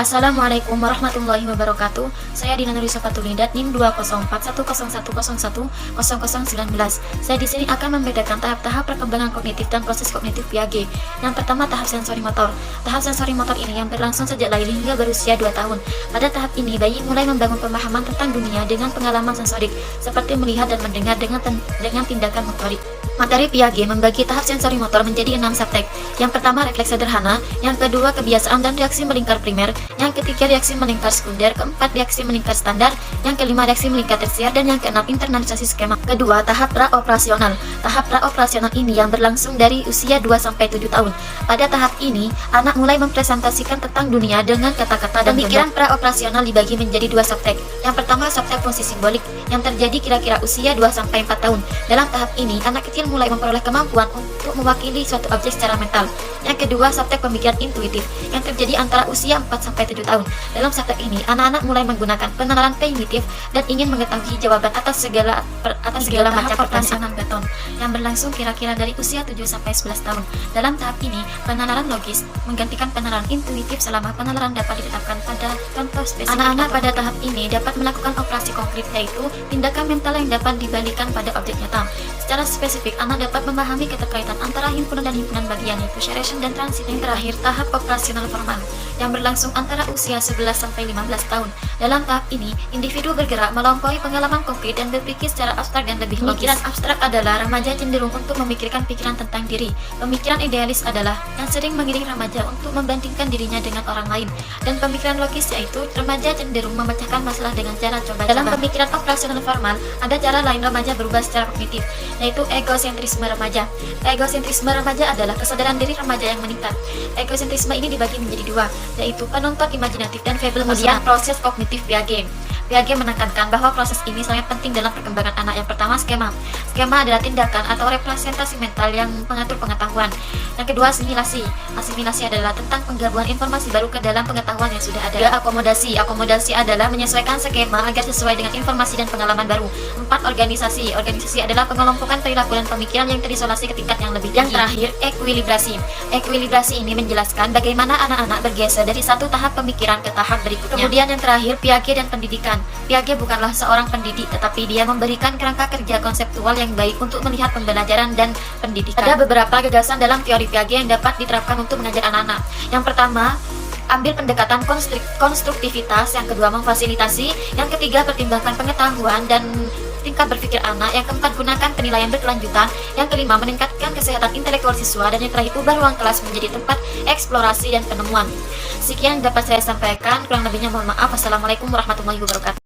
Assalamualaikum warahmatullahi wabarakatuh. Saya Dina Nurisa Fatulindat NIM 2041101010019. Saya di sini akan membedakan tahap-tahap perkembangan kognitif dan proses kognitif Piaget. Yang pertama, tahap sensori motor. Tahap sensori motor ini yang berlangsung sejak lahir hingga berusia 2 tahun. Pada tahap ini, bayi mulai membangun pemahaman tentang dunia dengan pengalaman sensorik, seperti melihat dan mendengar dengan tindakan motorik. Materi Piaget membagi tahap sensori motor menjadi 6 subtek. Yang pertama, refleks sederhana. Yang kedua, kebiasaan dan reaksi melingkar primer. Yang ketiga, reaksi melingkar sekunder. Keempat, reaksi melingkar standar. Yang kelima, reaksi melingkar tersier. Dan yang keenam, internalisasi skema. Kedua, tahap praoperasional. Tahap praoperasional ini yang berlangsung dari usia 2-7 tahun. Pada tahap ini, anak mulai mempresentasikan tentang dunia dengan kata-kata dan pemikiran praoperasional dibagi menjadi 2 subtek. Yang pertama, subtek fungsi simbolik yang terjadi kira-kira usia 2-4 tahun. Dalam tahap ini, anak kecil mulai memperoleh kemampuan untuk mewakili suatu objek secara mental. Yang kedua, subtek pemikiran intuitif yang terjadi antara usia 4-7 tahun. Dalam subtek ini, anak-anak mulai menggunakan pengenalan primitif dan ingin mengetahui jawaban atas segala macam pertanyaan beton yang berlangsung kira-kira dari usia 7-11 tahun. Dalam tahap ini, pengenalan logis menggantikan pengenalan intuitif selama pengenalan dapat ditetapkan pada contoh spesifik. Anak-anak pada tahap ini dapat melakukan operasi konkret, yaitu tindakan mental yang dapat dibalikan pada objek nyata. Secara spesifik, anak dapat memahami keterkaitan antara himpunan dan himpunan bagian, yaitu sharation dan transit. Yang terakhir, tahap operasional formal yang berlangsung antara usia 11-15 tahun. Dalam tahap ini, individu bergerak melampaui pengalaman konkret dan berpikir secara abstrak dan lebih logis. Pemikiran abstrak adalah remaja cenderung untuk memikirkan pikiran tentang diri. Pemikiran idealis adalah yang sering mengiring remaja untuk membandingkan dirinya dengan orang lain. Dan pemikiran logis yaitu remaja cenderung memecahkan masalah dengan cara coba-coba. Dalam pemikiran operasional formal, ada cara lain remaja berubah secara kognitif, yaitu egosentrisme remaja. Egosentrisme remaja adalah kesadaran diri remaja yang meningkat. Egosentrisme ini dibagi menjadi 2, yaitu penonton imajinatif dan fable. Kemudian proses kognitif Piaget. Piaget menekankan bahwa proses ini sangat penting dalam perkembangan anak. Yang pertama, skema. Skema adalah tindakan atau representasi mental yang mengatur pengetahuan. Yang kedua, asimilasi. Asimilasi adalah tentang penggabungan informasi baru ke dalam pengetahuan yang sudah ada. Tiga, akomodasi. Akomodasi adalah menyesuaikan skema agar sesuai dengan informasi dan pengalaman baru. 4, organisasi. Organisasi adalah pengelompokan perilaku dan pemikiran yang terisolasi ke tingkat yang lebih tinggi. Yang terakhir, ekuilibrasi. Ekuilibrasi ini menjelaskan bagaimana anak-anak bergeser dari satu tahap pemikiran ke tahap berikutnya. Kemudian yang terakhir, Piaget dan pendidikan. Piaget bukanlah seorang pendidik, tetapi dia memberikan kerangka kerja konseptual yang baik untuk melihat pembelajaran dan pendidikan. Ada beberapa gagasan dalam teori Piaget yang dapat diterapkan untuk mengajar anak-anak. Yang pertama, ambil pendekatan konstruktivitas. Yang kedua, memfasilitasi. Yang ketiga, pertimbangkan pengetahuan dan tingkat berpikir anak. Yang keempat, gunakan penilaian berkelanjutan. Yang kelima, meningkatkan kesehatan intelektual siswa. Dan yang terakhir, ubah ruang kelas menjadi tempat eksplorasi dan penemuan. Sekian dapat saya sampaikan, kurang lebihnya mohon maaf. Wassalamualaikum warahmatullahi wabarakatuh.